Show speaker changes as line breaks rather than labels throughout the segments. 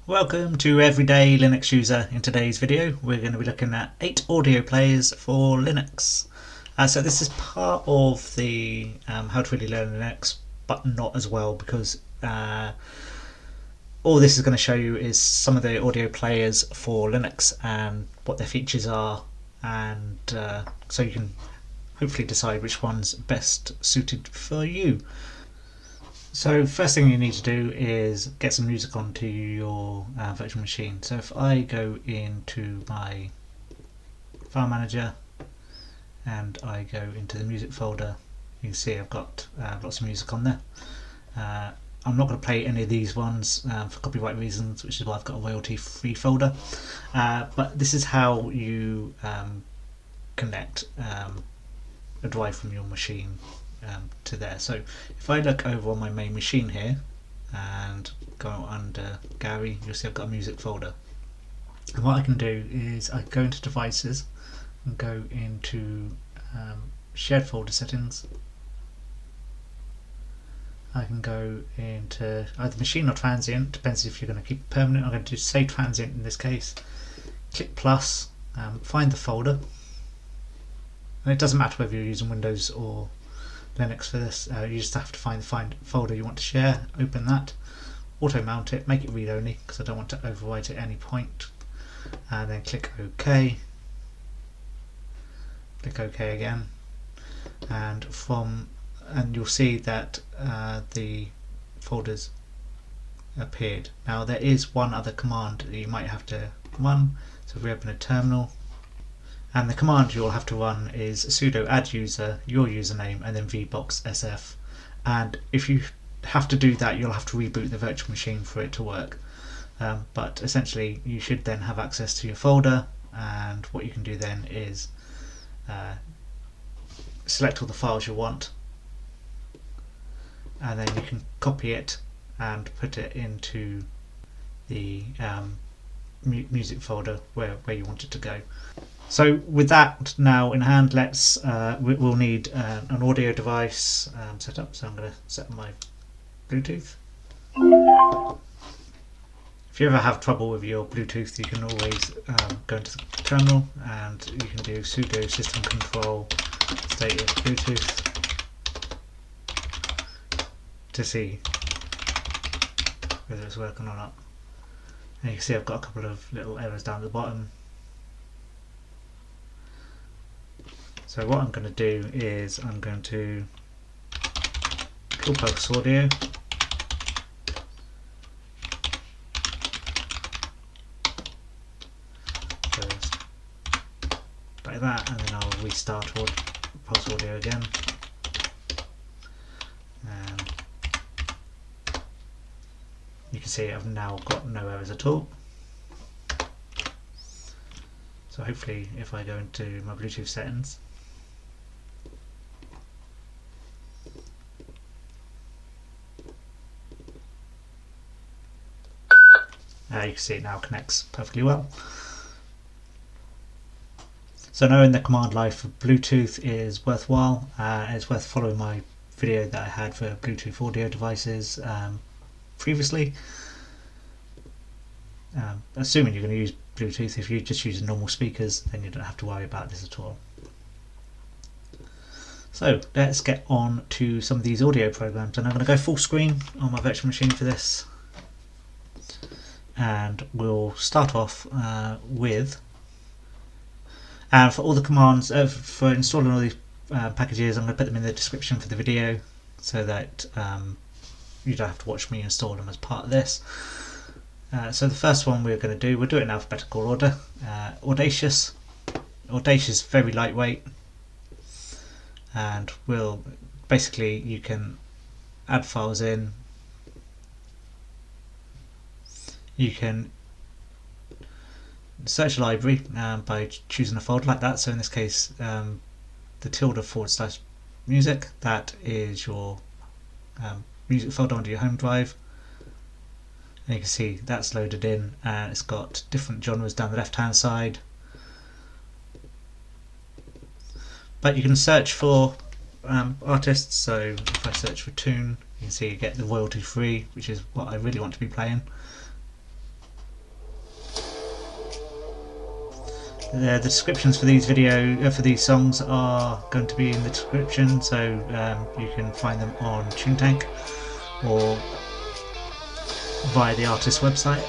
Welcome to Everyday Linux User. In today's video we're going to be looking at 8 audio players for Linux. So this is part of the How to Really Learn Linux, but not as well, because all this is going to show you is some of the audio players for Linux and what their features are, and so you can hopefully decide which one's best suited for you. So first thing you need to do is get some music onto your virtual machine. So if I go into my file manager and I go into the music folder, you can see I've got lots of music on there. I'm not going to play any of these ones for copyright reasons, which is why I've got a royalty-free folder. But this is how you connect a drive from your machine to there. So if I look over on my main machine here and go under Gary, you'll see I've got a music folder. And what I can do is I go into devices and go into shared folder settings. I can go into either machine or transient, depends if you're going to keep it permanent. I'm going to do save transient in this case. Click plus, find the folder, and it doesn't matter whether you're using Windows or Linux for this. You just have to find the folder you want to share, open that, auto mount it, make it read only because I don't want to overwrite at any point, and then click OK. Click OK again, and you'll see that the folders appeared. Now there is one other command that you might have to run. So if we open a terminal, and the command you'll have to run is sudo add user, your username, and then rhythmbox-plugins. And if you have to do that, you'll have to reboot the virtual machine for it to work. But essentially you should then have access to your folder, and what you can do then is select all the files you want, and then you can copy it and put it into the music folder where you want it to go. So with that now in hand, we'll need an audio device set up. So I'm going to set my Bluetooth. If you ever have trouble with your Bluetooth, you can always go into the terminal and you can do sudo system control status Bluetooth to see whether it's working or not. And you can see I've got a couple of little errors down at the bottom. So what I'm going to do is I'm going to call pulse audio, first like that, and then I'll restart pulse audio again, and you can see I've now got no errors at all. So hopefully if I go into my Bluetooth settings, you can see it now connects perfectly well. So knowing the command line for Bluetooth is worthwhile. It's worth following my video that I had for Bluetooth audio devices previously. Assuming you're going to use Bluetooth, if you just use normal speakers, then you don't have to worry about this at all. So let's get on to some of these audio programs, and I'm going to go full screen on my virtual machine for this. And we'll start off with, and for all the commands for installing all these packages, I'm going to put them in the description for the video so that you don't have to watch me install them as part of this. So the first one we'll do it in alphabetical order. Audacious. Audacious is very lightweight, and basically you can add files in. You can search a library by choosing a folder like that. So in this case, the tilde/music, that is your music folder onto your home drive. And you can see that's loaded in, and it's got different genres down the left hand side. But you can search for artists. So if I search for tune, you can see you get the royalty free, which is what I really want to be playing. The descriptions for these for these songs are going to be in the description, so you can find them on TuneTank or via the artist's website.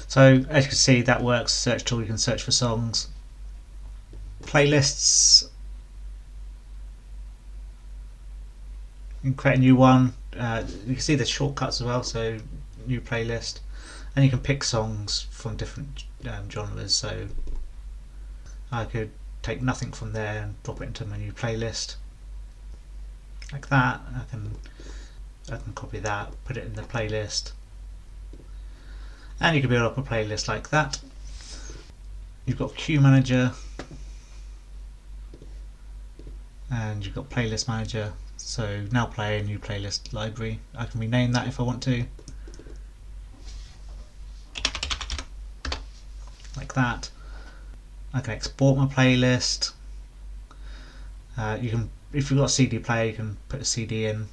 So as you can see, that works. Search tool, you can search for songs. Playlists, you can create a new one. You can see the shortcuts as well, so new playlist, and you can pick songs from different genres. So I could take nothing from there and drop it into my new playlist like that. I can copy that, put it in the playlist, and you can build up a playlist like that. You've got Queue Manager and you've got Playlist Manager. So now play a new playlist library. I can rename that if I want to, like that. I can export my playlist. You can, if you've got a CD player, you can put a CD in.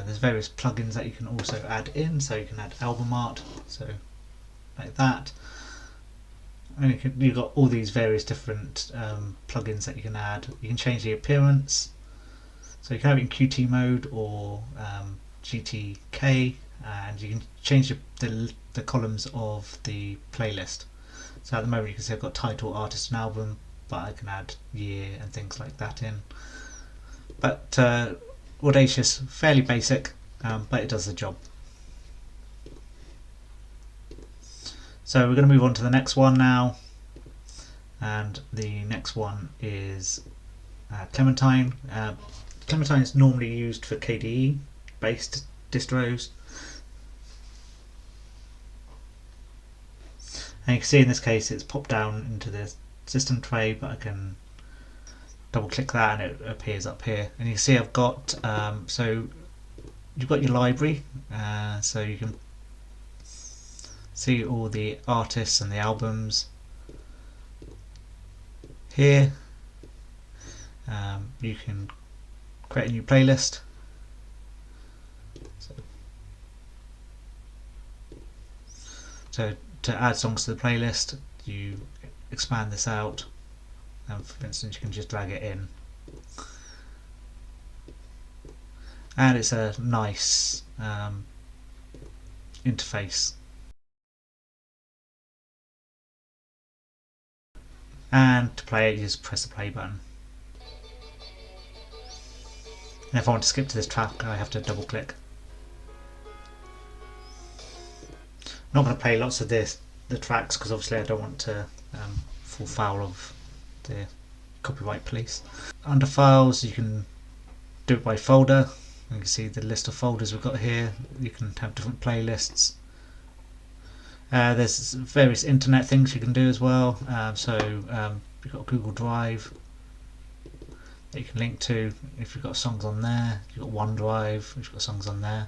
There's various plugins that you can also add in, so you can add album art, so like that. And you've got all these various different plugins that you can add. You can change the appearance, so you can have it in QT mode or GTK, and you can change the columns of the playlist. So at the moment you can see I've got title, artist and album, but I can add year and things like that in. But Audacious, fairly basic, but it does the job. So we're going to move on to the next one now, and the next one is Clementine. Clementine is normally used for KDE based distros, and you can see in this case it's popped down into the system tray, but I can double click that and it appears up here, and you can see I've got so you've got your library, so you can see all the artists and the albums here. You can create a new playlist, so to add songs to the playlist you expand this out, and for instance you can just drag it in, and it's a nice interface. And to play it, you just press the play button. And if I want to skip to this track, I have to double click. I'm not going to play lots of the tracks because obviously I don't want to fall foul of the copyright police. Under files, you can do it by folder. You can see the list of folders we've got here. You can have different playlists. There's various internet things you can do as well. You've got Google Drive that you can link to if you've got songs on there. You've got OneDrive if you've got songs on there.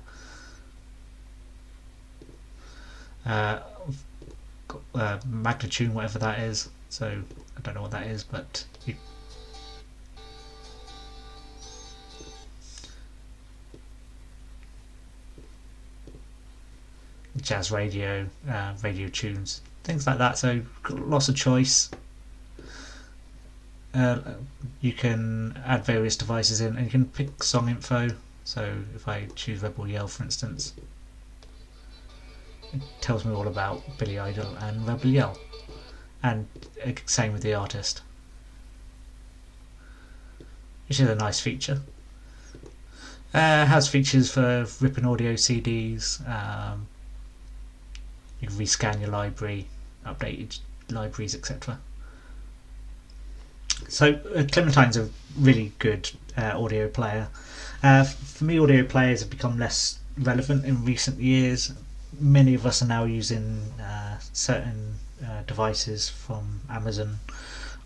Magnitude, whatever that is. So I don't know what that is, but jazz radio, radio tunes, things like that. So lots of choice. You can add various devices in, and you can pick song info. So if I choose Rebel Yell, for instance, it tells me all about Billy Idol and Rebel Yell, and same with the artist, which is a nice feature. Has features for ripping audio CDs. You can rescan your library, update your libraries, etc. So Clementine's a really good audio player. For me, audio players have become less relevant in recent years. Many of us are now using certain devices from Amazon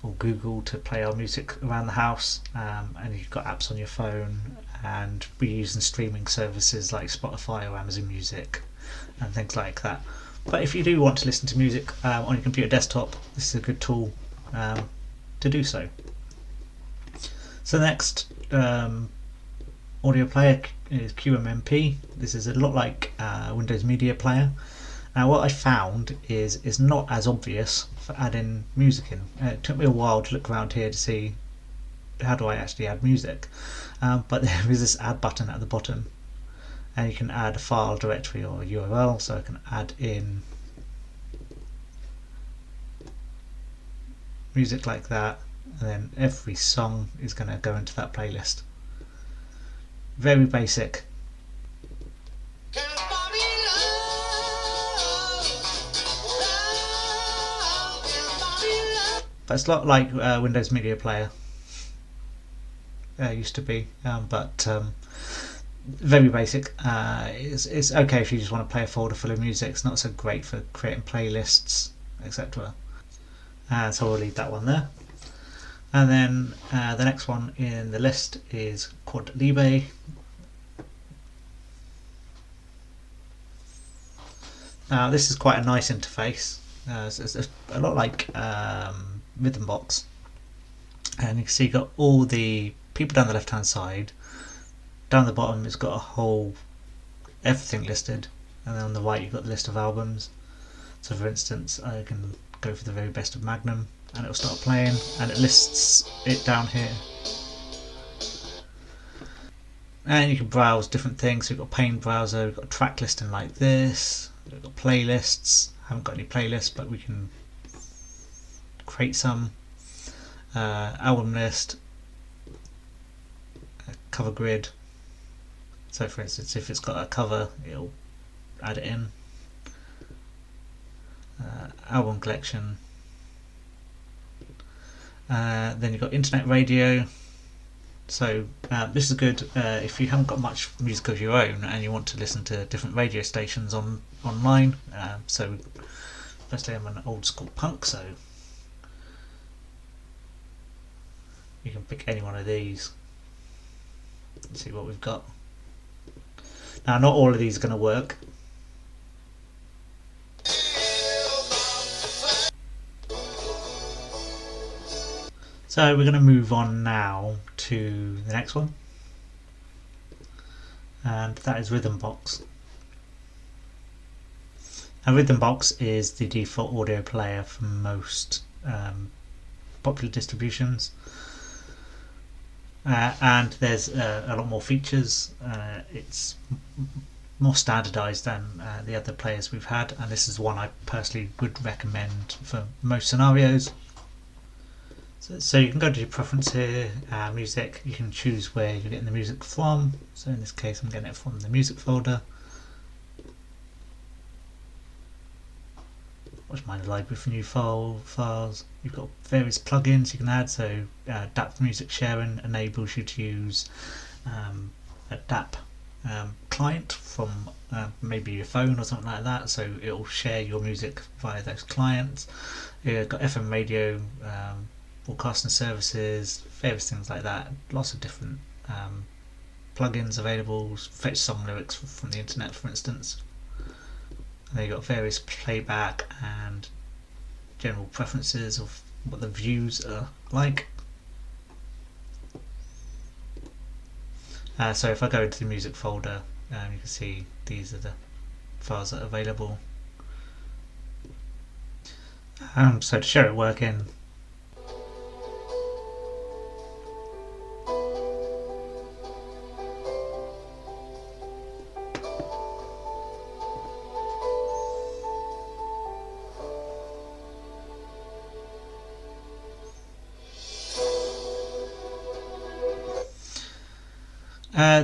or Google to play our music around the house, and you've got apps on your phone, and we're using streaming services like Spotify or Amazon Music and things like that. But if you do want to listen to music on your computer desktop, this is a good tool to do so. So the next audio player is QMMP. This is a lot like Windows Media Player. Now what I found is it's not as obvious for adding music in. It took me a while to look around here to see how do I actually add music, but there is this add button at the bottom, and you can add a file, directory or a URL. So I can add in music like that, and then every song is going to go into that playlist. Very basic. But it's a lot like Windows Media Player used to be, but very basic. It's okay if you just want to play a folder full of music. It's not so great for creating playlists, etc. So we'll leave that one there. And then the next one in the list is QuodLibet. Now this is quite a nice interface. It's a lot like Rhythmbox, and you can see you've got all the people down the left hand side. Down the bottom it's got a whole everything listed, and then on the right you've got the list of albums. So for instance, I can go for the very best of Magnum and it'll start playing, and it lists it down here. And you can browse different things. So we've got a pane browser, we've got a track listing like this, we've got playlists. I haven't got any playlists, but we can create some. Album list, a cover grid. So for instance, if it's got a cover, it'll add it in. Album collection. Then you've got internet radio. So this is good if you haven't got much music of your own and you want to listen to different radio stations online. So firstly, I'm an old school punk, so you can pick any one of these. Let's see what we've got. Now not all of these are going to work. So we're going to move on now to the next one, and that is Rhythmbox. Now Rhythmbox is the default audio player for most popular distributions, and there's a lot more features. It's more standardized than the other players we've had, and this is one I personally would recommend for most scenarios. So you can go to your preference here, music. You can choose where you're getting the music from. So in this case I'm getting it from the music folder. Watch my library for new files. You've got various plugins you can add. So DAP music sharing enables you to use a DAP client from maybe your phone or something like that. So it will share your music via those clients. You've got FM radio, broadcasting services, various things like that. Lots of different plugins available. Fetch song lyrics from the internet, for instance. And then you've got various playback and general preferences of what the views are like. So if I go into the music folder, you can see these are the files that are available. So to show it working,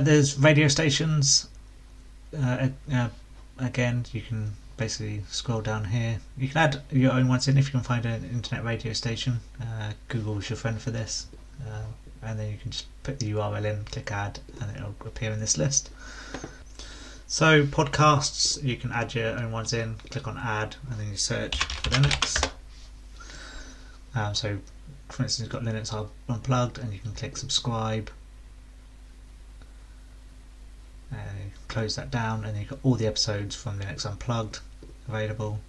there's radio stations. Again, you can basically scroll down here. You can add your own ones in if you can find an internet radio station. Google's your friend for this. And then you can just put the URL in, click add, and it'll appear in this list. So podcasts, you can add your own ones in, click on add, and then you search for Linux. So for instance, you've got Linux Unplugged, and you can click subscribe. Close that down, and you've got all the episodes from Linux Unplugged available.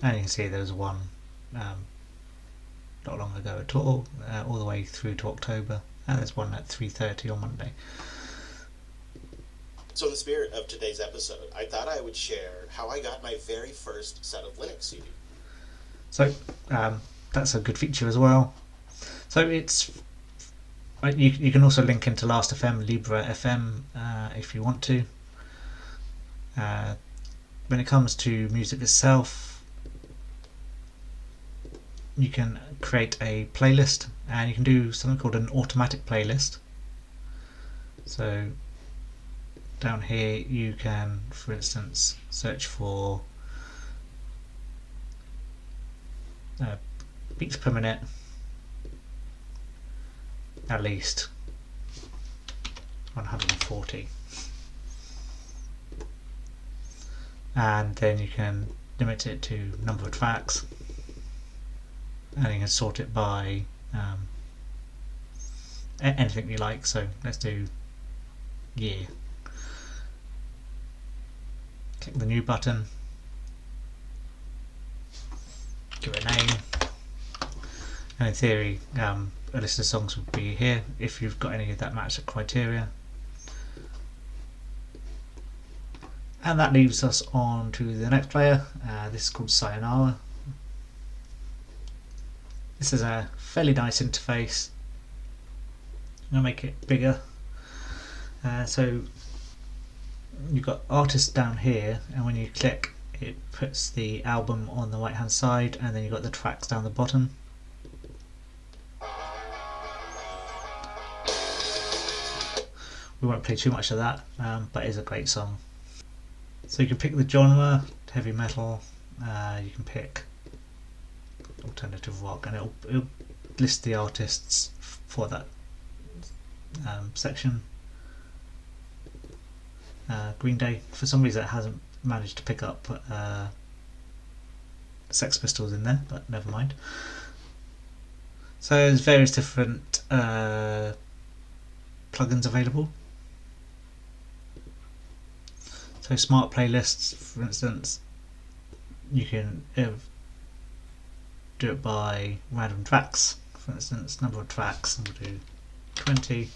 And you can see there was one not long ago at all the way through to October, and there's one at 3:30 on Monday.
So in the spirit of today's episode, I thought I would share how I got my very first set of Linux CD.
So that's a good feature as well. So it's you can also link into Last.fm, Libra FM if you want to. When it comes to music itself, you can create a playlist, and you can do something called an automatic playlist. So down here you can, for instance, search for beats per minute at least 140, and then you can limit it to number of tracks, and you can sort it by anything you like. So let's do year. Click the new button, give it a name, and in theory a list of songs would be here if you've got any that match the criteria. And that leaves us on to the next player. This is called Sayonara. This is a fairly nice interface. I'm going to make it bigger. So you've got artists down here, and when you click it puts the album on the right hand side, and then you've got the tracks down the bottom. We won't play too much of that, but it is a great song. So you can pick the genre, heavy metal, you can pick alternative rock, and it'll list the artists for that section. Green Day, for some reason it hasn't managed to pick up Sex Pistols in there, but never mind. So there's various different plugins available. So smart playlists, for instance, you can do it by random tracks. For instance, number of tracks, and we'll do 20.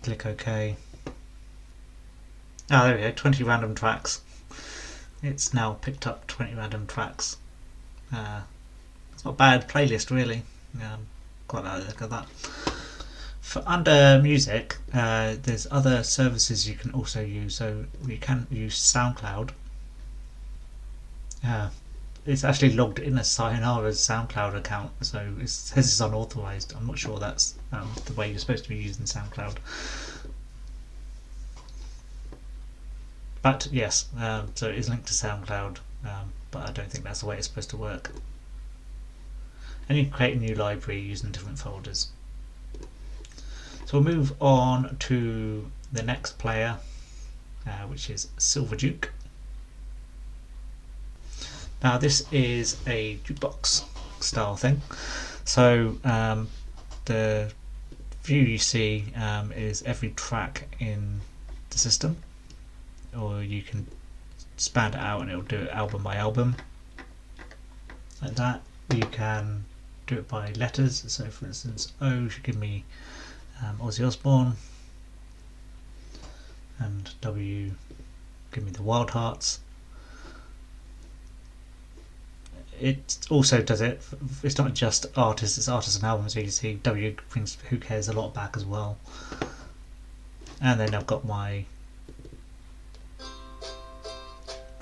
Click OK. There we go, 20 random tracks. It's now picked up 20 random tracks. It's not a bad playlist really. Quite like the look of that. For under music, there's other services you can also use. So we can use SoundCloud. It's actually logged in as Sayonara's SoundCloud account, so it says it's unauthorized. I'm not sure that's the way you're supposed to be using SoundCloud. But yes, so it is linked to SoundCloud, but I don't think that's the way it's supposed to work. And you can create a new library using different folders. So we'll move on to the next player, which is Silverjuke. Now this is a jukebox style thing. So the view you see is every track in the system, or you can span it out and it'll do it album by album, like that. You can do it by letters. So for instance, O should give me Ozzy Osbourne, and W give me the Wild Hearts. It also does it, it's not just artists, it's artists and albums. So you can see W brings Who Cares a lot back as well. And then I've got my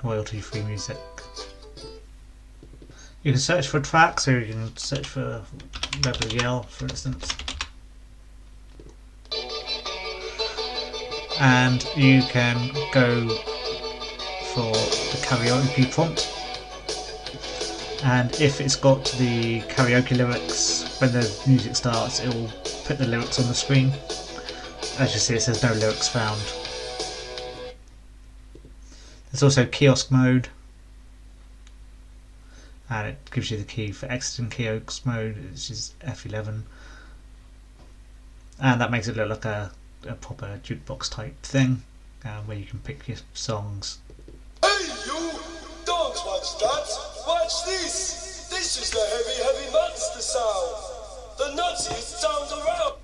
royalty free music. You can search for a track, so you can search for Rebel Yell, for instance. And you can go for the karaoke prompt, and if it's got the karaoke lyrics, when the music starts it will put the lyrics on the screen. As you see, it says no lyrics found. There's also kiosk mode, and it gives you the key for exiting kiosk mode, which is F11, and that makes it look like a proper jukebox type thing, where you can pick your songs.
Hey you! Don't watch that! Watch this! This is the heavy monster sound! The nuttiest sound around!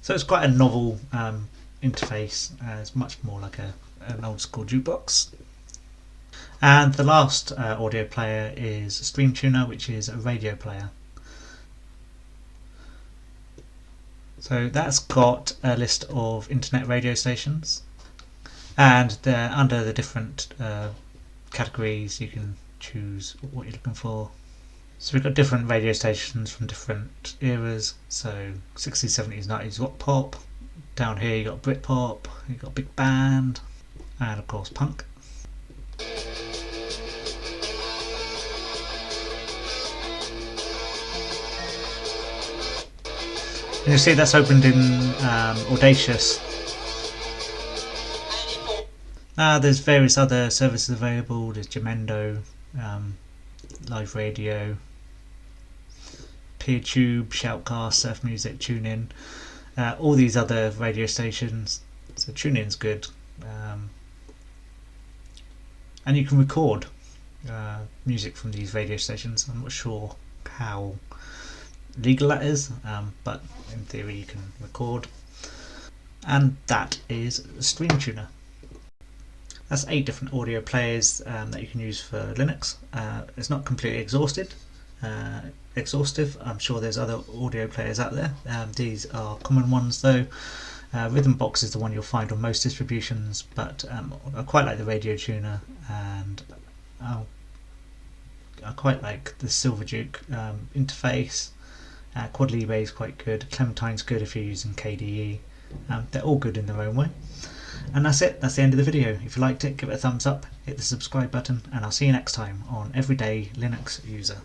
So it's quite a novel interface. It's much more like an old school jukebox. And the last audio player is Stream Tuner, which is a radio player. So that's got a list of internet radio stations, and they're under the different categories. You can choose what you're looking for. So we've got different radio stations from different eras, so 60s, 70s, 90s rock pop. Down here you've got Britpop, you've got big band, and of course punk. And you'll see that's opened in Audacious. There's various other services available. There's Jamendo, Live Radio, PeerTube, Shoutcast, Surf Music, TuneIn, all these other radio stations. So TuneIn's good, and you can record music from these radio stations. I'm not sure how legal that is, but in theory you can record. And that is Stream Tuner. That's 8 different audio players that you can use for Linux. It's not completely exhaustive. I'm sure there's other audio players out there. These are common ones though. Rhythmbox is the one you'll find on most distributions, but I quite like the Radio Tuner, and I quite like the Silverjuke interface. QuodLibet is quite good. Clementine's good if you're using KDE. They're all good in their own way. And that's it. That's the end of the video. If you liked it, give it a thumbs up, hit the subscribe button, and I'll see you next time on Everyday Linux User.